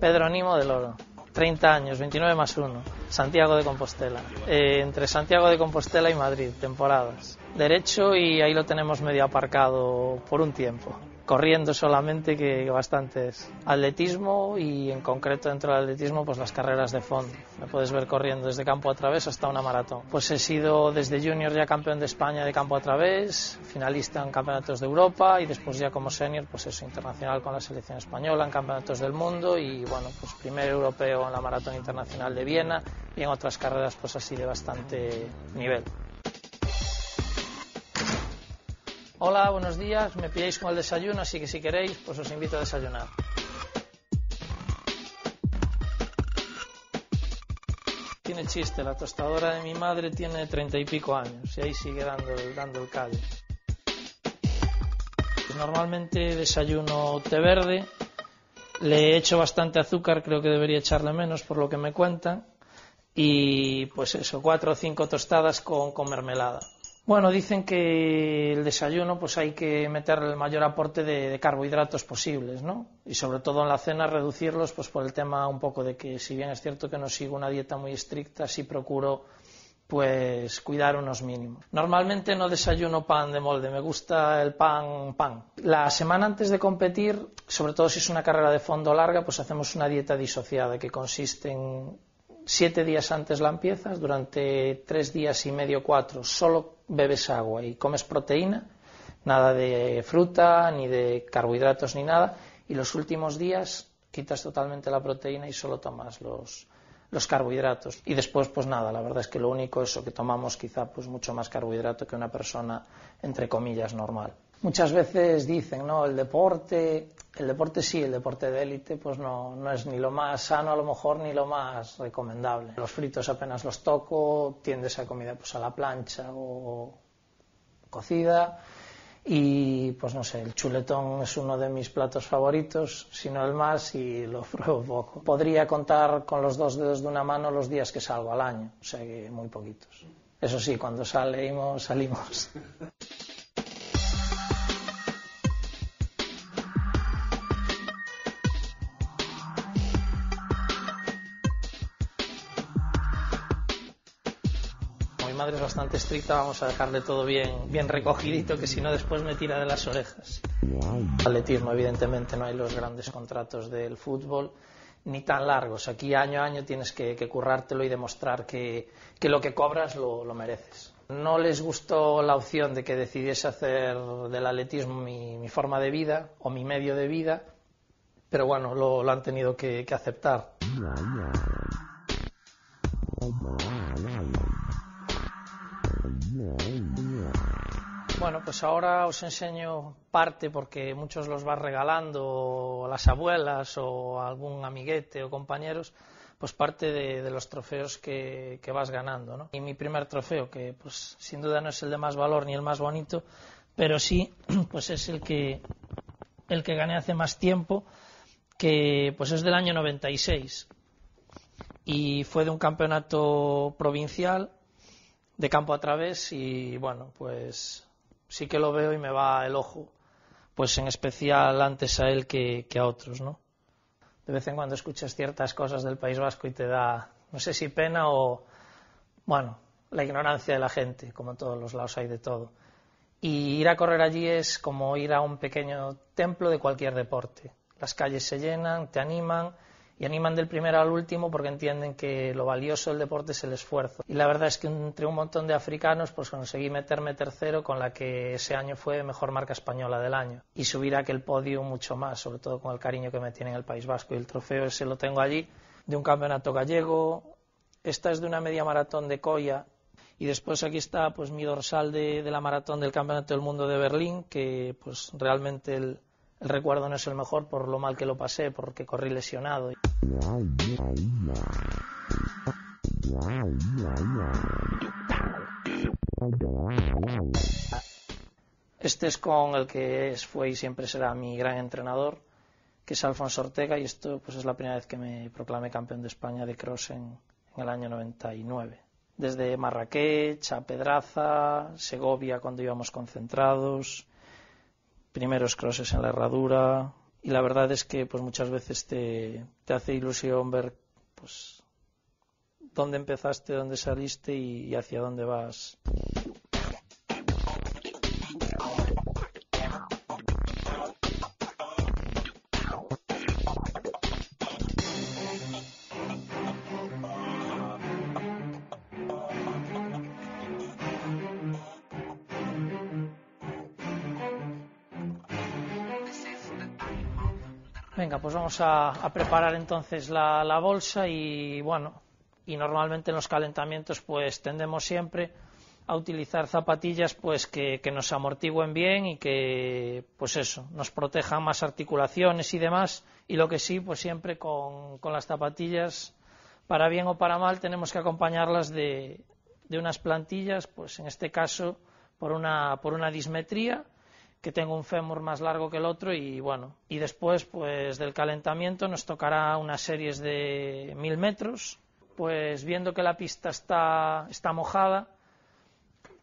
Pedro Nimo del Oro, 30 años, 29 más 1, Santiago de Compostela. Entre Santiago de Compostela y Madrid, temporadas. Derecho y ahí lo tenemos medio aparcado por un tiempo. Corriendo solamente, que bastante es. Atletismo y en concreto dentro del atletismo pues las carreras de fondo. Me puedes ver corriendo desde campo a través hasta una maratón. Pues he sido desde junior ya campeón de España de campo a través, finalista en campeonatos de Europa y después ya como senior pues eso, internacional con la selección española en campeonatos del mundo y bueno pues primer europeo en la maratón internacional de Viena y en otras carreras pues así de bastante nivel. Hola, buenos días, me pilláis con el desayuno, así que si queréis, pues os invito a desayunar. Tiene chiste, la tostadora de mi madre tiene 30 y pico años y ahí sigue dando el callo. Normalmente desayuno té verde, le echo bastante azúcar, creo que debería echarle menos por lo que me cuentan, y pues eso, 4 o 5 tostadas con mermelada. Bueno, dicen que el desayuno pues hay que meterle el mayor aporte de carbohidratos posibles, ¿no? Y sobre todo en la cena reducirlos pues por el tema un poco de que si bien es cierto que no sigo una dieta muy estricta, sí procuro pues cuidar unos mínimos. Normalmente no desayuno pan de molde, me gusta el pan. La semana antes de competir, sobre todo si es una carrera de fondo larga, pues hacemos una dieta disociada que consiste en 7 días antes la empiezas, durante 3 días y medio, 4, solo bebes agua y comes proteína, nada de fruta, ni de carbohidratos, ni nada, y los últimos días quitas totalmente la proteína y solo tomas los carbohidratos. Y después, pues nada, la verdad es que lo único es que tomamos quizá pues mucho más carbohidrato que una persona, entre comillas, normal. Muchas veces dicen, ¿no? El deporte sí, el deporte de élite, pues no es ni lo más sano a lo mejor ni lo más recomendable. Los fritos apenas los toco, tiendes a comida pues a la plancha o cocida y pues no sé, el chuletón es uno de mis platos favoritos, si no el más, y lo pruebo poco. Podría contar con los 2 dedos de una mano los días que salgo al año, o sea que muy poquitos. Eso sí, cuando salimos. Mi madre es bastante estricta, vamos a dejarle todo bien recogidito, que si no después me tira de las orejas. Atletismo, evidentemente, no hay los grandes contratos del fútbol, ni tan largos. Aquí año a año tienes que currártelo y demostrar que lo que cobras lo mereces. No les gustó la opción de que decidiese hacer del atletismo mi forma de vida o mi medio de vida, pero bueno, lo han tenido que aceptar. Bueno, pues ahora os enseño parte porque muchos los vas regalando a las abuelas o a algún amiguete o compañeros, pues parte de los trofeos que vas ganando, ¿no? Y mi primer trofeo, que pues sin duda no es el de más valor ni el más bonito, pero sí pues es el que gané hace más tiempo, que pues es del año 96 y fue de un campeonato provincial de campo a través y bueno, pues sí que lo veo y me va el ojo, pues en especial antes a él que a otros, ¿no? De vez en cuando escuchas ciertas cosas del País Vasco y te da, no sé si pena o, bueno, la ignorancia de la gente, como en todos los lados hay de todo. Y ir a correr allí es como ir a un pequeño templo de cualquier deporte. Las calles se llenan, te animan y animan del primero al último porque entienden que lo valioso del deporte es el esfuerzo. Y la verdad es que entre un montón de africanos pues conseguí meterme tercero, con la que ese año fue mejor marca española del año. Y subir a aquel podio mucho más, sobre todo con el cariño que me tiene en el País Vasco. Y el trofeo ese lo tengo allí, de un campeonato gallego. Esta es de una media maratón de Coya. Y después aquí está pues mi dorsal de la maratón del Campeonato del Mundo de Berlín, que pues realmente el recuerdo no es el mejor por lo mal que lo pasé, porque corrí lesionado. Este es con el que fue y siempre será mi gran entrenador, que es Alfonso Ortega, y esto pues es la primera vez que me proclamé campeón de España de cross en el año 99. Desde Marrakech a Pedraza, Segovia cuando íbamos concentrados, primeros crosses en la Herradura, y la verdad es que pues muchas veces te hace ilusión ver pues dónde empezaste, dónde saliste y hacia dónde vas. Venga, pues vamos a preparar entonces la bolsa y bueno, y normalmente en los calentamientos pues tendemos siempre a utilizar zapatillas pues que nos amortigüen bien y que pues eso, nos protejan más articulaciones y demás, y lo que sí, pues siempre con las zapatillas, para bien o para mal, tenemos que acompañarlas de unas plantillas, pues en este caso por una dismetría, que tengo un fémur más largo que el otro, y bueno, y después pues del calentamiento nos tocará unas series de 1000 metros, pues viendo que la pista está mojada,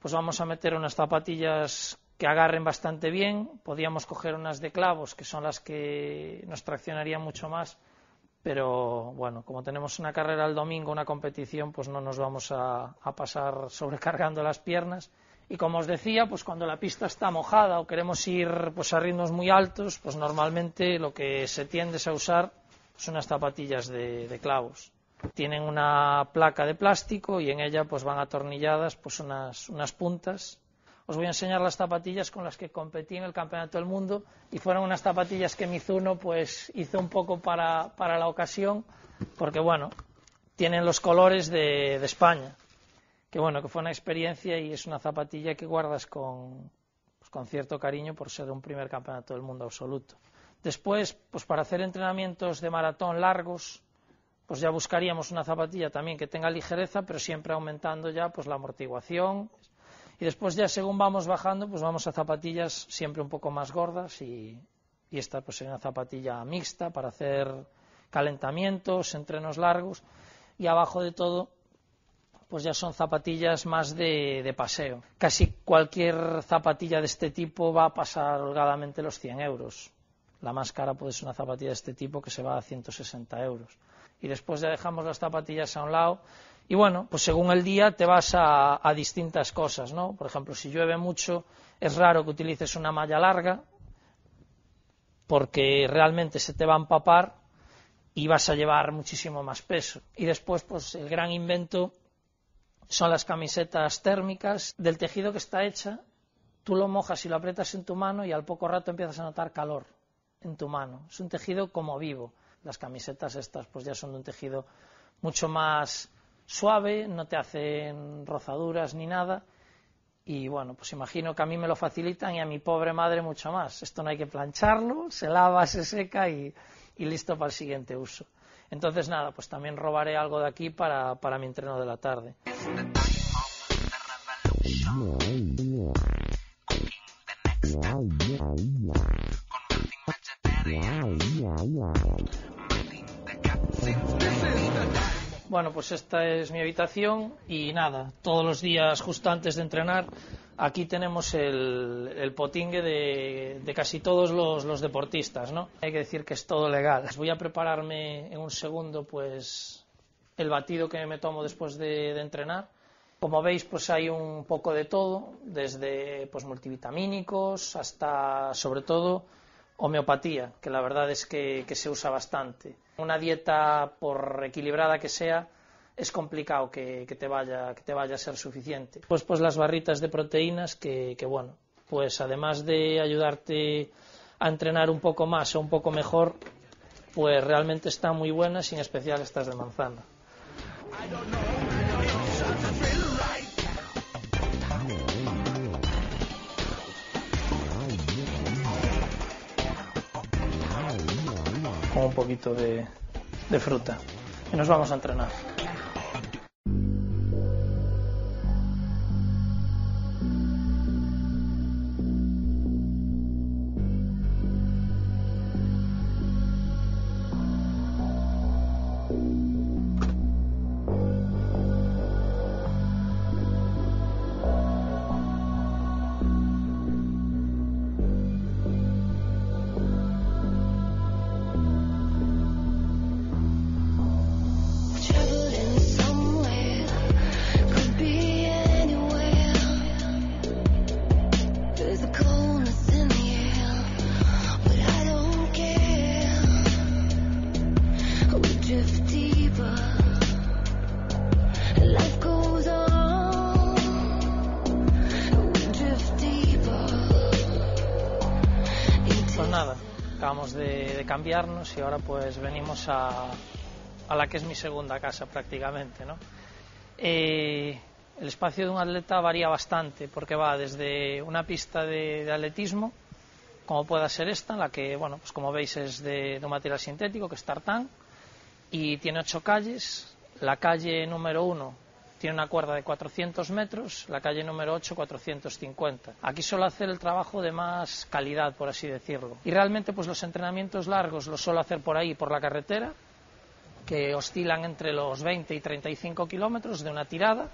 pues vamos a meter unas zapatillas que agarren bastante bien. Podríamos coger unas de clavos, que son las que nos traccionarían mucho más, pero bueno, como tenemos una carrera el domingo, una competición, pues no nos vamos a pasar sobrecargando las piernas. Y como os decía, pues cuando la pista está mojada o queremos ir pues a ritmos muy altos, pues normalmente lo que se tiende es a usar son unas zapatillas de clavos. Tienen una placa de plástico y en ella pues van atornilladas pues unas puntas. Os voy a enseñar las zapatillas con las que competí en el Campeonato del Mundo, y fueron unas zapatillas que Mizuno pues hizo un poco para la ocasión, porque bueno, tienen los colores de España. Que bueno, que fue una experiencia y es una zapatilla que guardas con cierto cariño por ser un primer campeonato del mundo absoluto. Después, pues para hacer entrenamientos de maratón largos, pues ya buscaríamos una zapatilla también que tenga ligereza, pero siempre aumentando ya pues la amortiguación. Y después ya según vamos bajando, pues vamos a zapatillas siempre un poco más gordas, y esta pues es una zapatilla mixta para hacer calentamientos, entrenos largos, y abajo de todo pues ya son zapatillas más de paseo. Casi cualquier zapatilla de este tipo va a pasar holgadamente los 100 euros. La más cara puede ser una zapatilla de este tipo que se va a 160 euros. Y después ya dejamos las zapatillas a un lado. Y bueno, pues según el día te vas a distintas cosas, ¿no? Por ejemplo, si llueve mucho, es raro que utilices una malla larga, porque realmente se te va a empapar y vas a llevar muchísimo más peso. Y después, pues el gran invento son las camisetas térmicas. Del tejido que está hecha, tú lo mojas y lo aprietas en tu mano y al poco rato empiezas a notar calor en tu mano. Es un tejido como vivo. Las camisetas estas pues ya son de un tejido mucho más suave, no te hacen rozaduras ni nada, y bueno, pues imagino que a mí me lo facilitan y a mi pobre madre mucho más. Esto no hay que plancharlo, se lava, se seca y listo para el siguiente uso. Entonces nada, pues también robaré algo de aquí para mi entreno de la tarde. Bueno, pues esta es mi habitación y nada, todos los días justo antes de entrenar aquí tenemos el potingue de casi todos los deportistas, ¿no? Hay que decir que es todo legal. Voy a prepararme en un segundo pues el batido que me tomo después de entrenar. Como veis, pues hay un poco de todo, desde pues multivitamínicos hasta sobre todo homeopatía, que la verdad es que se usa bastante. Una dieta, por equilibrada que sea, es complicado que te vaya a ser suficiente. Pues las barritas de proteínas que bueno, pues además de ayudarte a entrenar un poco más o un poco mejor, pues realmente están muy buenas, y en especial estas de manzana. Con un poquito de fruta. Y nos vamos a entrenar. nada, acabamos de cambiarnos y ahora pues venimos a la que es mi segunda casa prácticamente, ¿no? El espacio de un atleta varía bastante porque va desde una pista de atletismo, como pueda ser esta, en la que, bueno, pues como veis es de un material sintético que es tartán y tiene 8 calles. La calle número 1 tiene una cuerda de 400 metros, la calle número 8 450. Aquí suelo hacer el trabajo de más calidad, por así decirlo. Y realmente pues los entrenamientos largos los suelo hacer por ahí, por la carretera, que oscilan entre los 20 y 35 kilómetros de una tirada.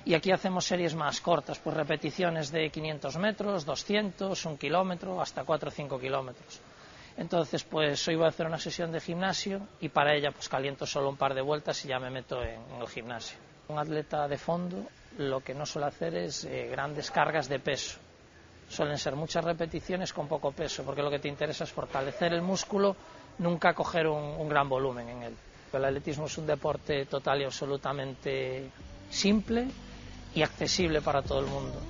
Y aquí hacemos series más cortas, pues repeticiones de 500 metros, 200, 1 kilómetro, hasta 4 o 5 kilómetros. Entonces, pues hoy voy a hacer una sesión de gimnasio y para ella pues caliento solo un par de vueltas y ya me meto en el gimnasio. Un atleta de fondo lo que no suele hacer es grandes cargas de peso. Suelen ser muchas repeticiones con poco peso, porque lo que te interesa es fortalecer el músculo, nunca coger un gran volumen en él. El atletismo es un deporte total y absolutamente simple y accesible para todo el mundo.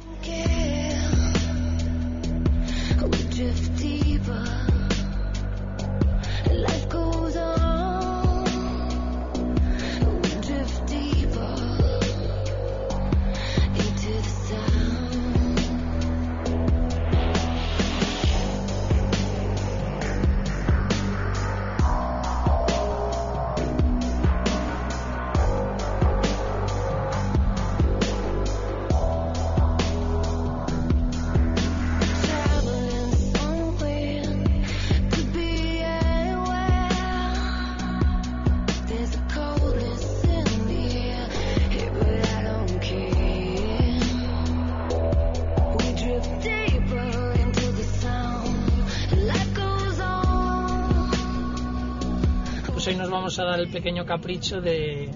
Hoy nos vamos a dar el pequeño capricho de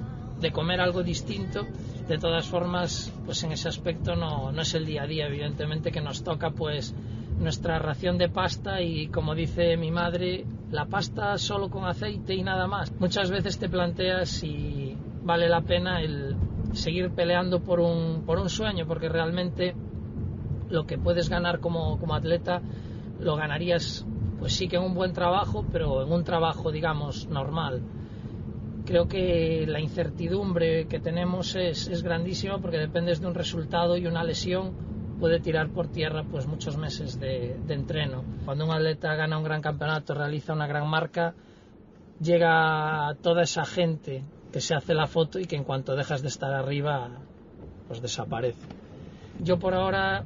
comer algo distinto. De todas formas, pues en ese aspecto no es el día a día, evidentemente, que nos toca pues nuestra ración de pasta y, como dice mi madre, la pasta solo con aceite y nada más. Muchas veces te planteas si vale la pena el seguir peleando por un sueño, porque realmente lo que puedes ganar como atleta lo ganarías pues sí que en un buen trabajo, pero en un trabajo, digamos, normal. Creo que la incertidumbre que tenemos es grandísima, porque dependes de un resultado y una lesión puede tirar por tierra pues muchos meses de entreno. Cuando un atleta gana un gran campeonato, realiza una gran marca, llega toda esa gente que se hace la foto y que en cuanto dejas de estar arriba pues desaparece. Yo por ahora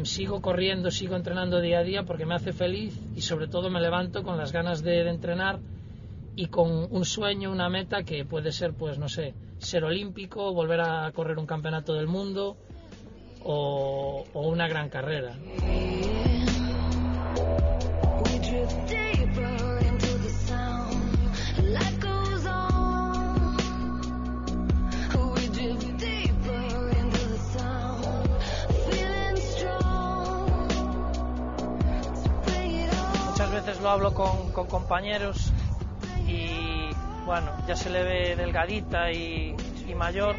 sigo corriendo, sigo entrenando día a día porque me hace feliz y sobre todo me levanto con las ganas de entrenar y con un sueño, una meta que puede ser, pues no sé, ser olímpico, volver a correr un campeonato del mundo o una gran carrera. Muchas veces lo hablo con compañeros y bueno, ya se le ve delgadita y mayor,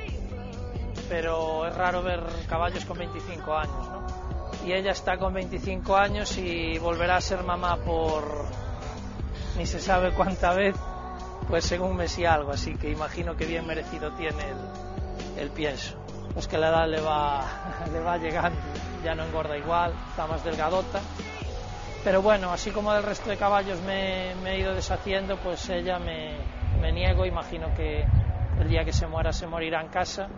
pero es raro ver caballos con 25 años, ¿no? Y ella está con 25 años y volverá a ser mamá por ni se sabe cuánta vez, pues según mes y algo, así que imagino que bien merecido tiene el pienso. Pues que la edad le va llegando, ya no engorda igual, está más delgadota. Pero bueno, así como del resto de caballos me he ido deshaciendo, pues ella me niego, imagino que el día que se muera se morirá en casa.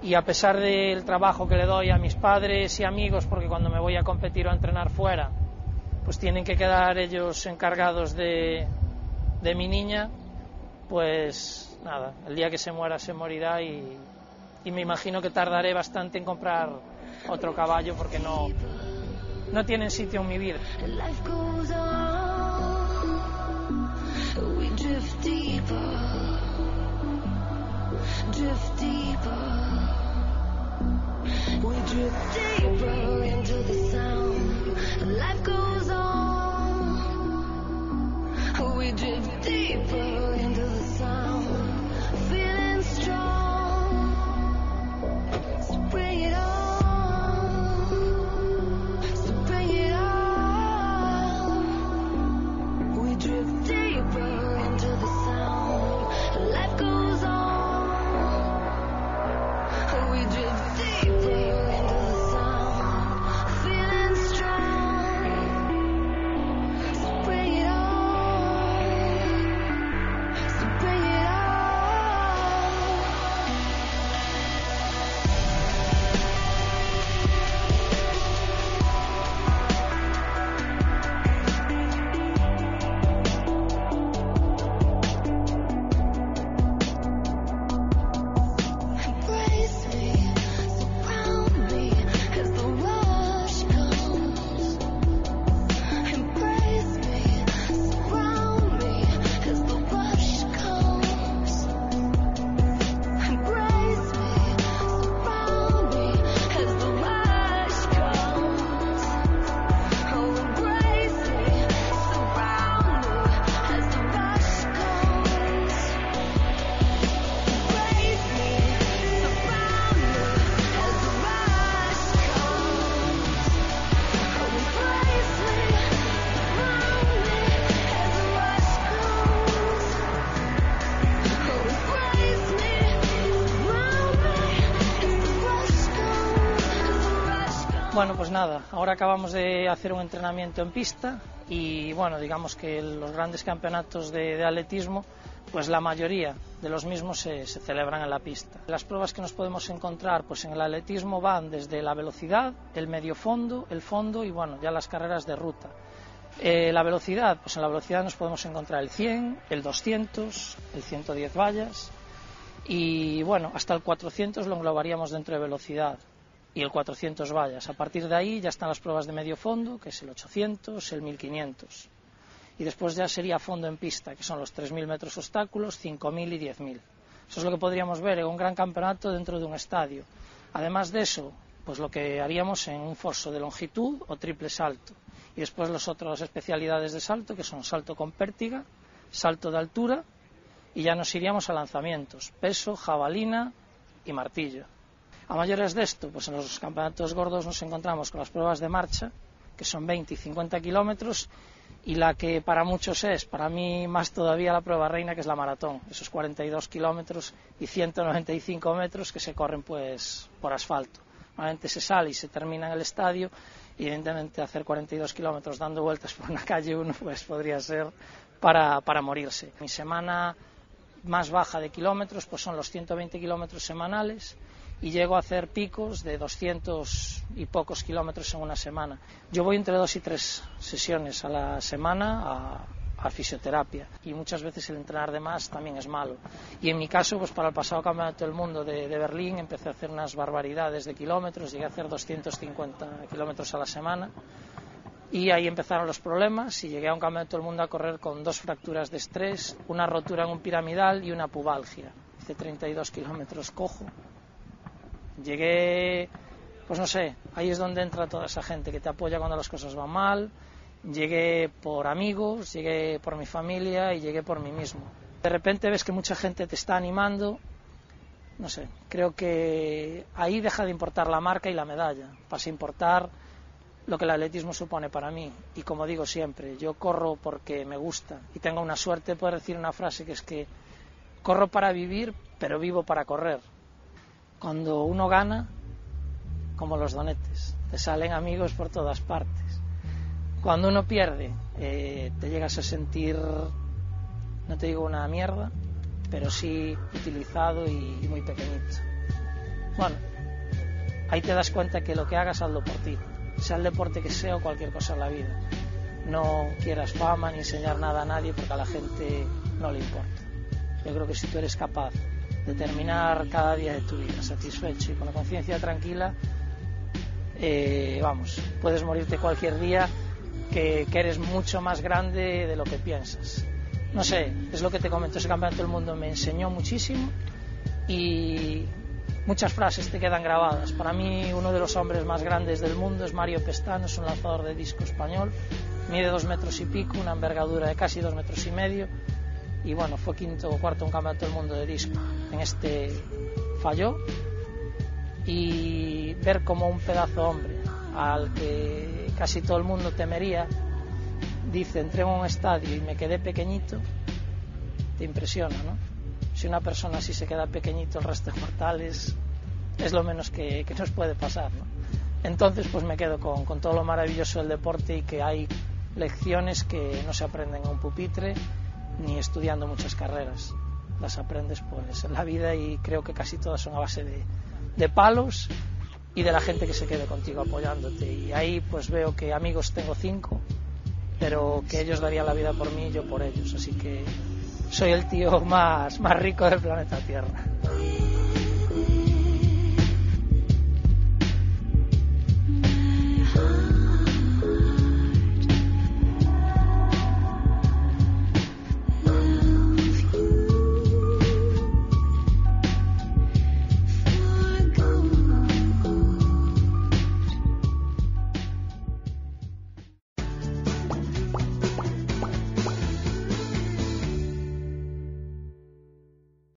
Y a pesar del trabajo que le doy a mis padres y amigos, porque cuando me voy a competir o a entrenar fuera, pues tienen que quedar ellos encargados de mi niña, pues nada, el día que se muera se morirá y me imagino que tardaré bastante en comprar otro caballo porque no tienen sitio en mi vida. Bueno, pues nada, ahora acabamos de hacer un entrenamiento en pista y bueno, digamos que los grandes campeonatos de atletismo, pues la mayoría de los mismos se celebran en la pista. Las pruebas que nos podemos encontrar pues en el atletismo van desde la velocidad, el medio fondo, el fondo y bueno, ya las carreras de ruta. La velocidad, pues en la velocidad nos podemos encontrar el 100, el 200, el 110 vallas y bueno, hasta el 400 lo englobaríamos dentro de velocidad y el 400 vallas. A partir de ahí ya están las pruebas de medio fondo, que es el 800, el 1500 y después ya sería fondo en pista, que son los 3000 metros obstáculos, 5000 y 10000. Eso es lo que podríamos ver en un gran campeonato dentro de un estadio. Además de eso, pues lo que haríamos en un foso de longitud o triple salto. Y después las otras especialidades de salto, que son salto con pértiga, salto de altura, y ya nos iríamos a lanzamientos, peso, jabalina y martillo. A mayores de esto, pues en los campeonatos gordos nos encontramos con las pruebas de marcha, que son 20 y 50 kilómetros, y la que para muchos es, para mí más todavía, la prueba reina, que es la maratón, esos 42 kilómetros y 195 metros que se corren pues por asfalto. Normalmente se sale y se termina en el estadio, y evidentemente hacer 42 kilómetros dando vueltas por una calle uno pues podría ser para morirse. Mi semana más baja de kilómetros pues son los 120 kilómetros semanales y llego a hacer picos de 200 y pocos kilómetros en una semana. Yo voy entre 2 y 3 sesiones a la semana a fisioterapia y muchas veces el entrenar de más también es malo. Y en mi caso, pues para el pasado campeonato del mundo de Berlín empecé a hacer unas barbaridades de kilómetros, llegué a hacer 250 kilómetros a la semana y ahí empezaron los problemas y llegué a un campeonato del mundo a correr con 2 fracturas de estrés, una rotura en un piramidal y una pubalgia. Hice 32 kilómetros cojo. Llegué, pues no sé, ahí es donde entra toda esa gente que te apoya cuando las cosas van mal. Llegué por amigos, llegué por mi familia y llegué por mí mismo. De repente ves que mucha gente te está animando, no sé, creo que ahí deja de importar la marca y la medalla, pasa a importar lo que el atletismo supone para mí. Y como digo siempre, yo corro porque me gusta y tengo una suerte de poder decir una frase que es que corro para vivir, pero vivo para correr. Cuando uno gana, como los donetes, te salen amigos por todas partes. Cuando uno pierde, te llegas a sentir, no te digo una mierda, pero sí utilizado y muy pequeñito. Bueno, ahí te das cuenta que lo que hagas, hazlo por ti, sea el deporte que sea o cualquier cosa en la vida. No quieras fama ni enseñar nada a nadie porque a la gente no le importa. Yo creo que si tú eres capaz de terminar cada día de tu vida satisfecho y con la conciencia tranquila, puedes morirte cualquier día que eres mucho más grande de lo que piensas. No sé, es lo que te comento, ese campeonato del mundo me enseñó muchísimo y muchas frases te quedan grabadas. Para mí uno de los hombres más grandes del mundo es Mario Pestano, es un lanzador de disco español, mide 2 metros y pico, una envergadura de casi 2 metros y medio y bueno, fue quinto o cuarto en un campeonato del mundo de disco. En este falló y ver como un pedazo hombre al que casi todo el mundo temería dice, entré en un estadio y me quedé pequeñito, te impresiona, ¿no? Si una persona así se queda pequeñito, el resto de mortales es lo menos que nos puede pasar, ¿no? Entonces pues me quedo con todo lo maravilloso del deporte y que hay lecciones que no se aprenden en un pupitre ni estudiando muchas carreras, las aprendes pues en la vida y creo que casi todas son a base de palos y de la gente que se quede contigo apoyándote. Y ahí pues veo que amigos tengo 5, pero que ellos darían la vida por mí y yo por ellos. Así que soy el tío más rico del planeta Tierra.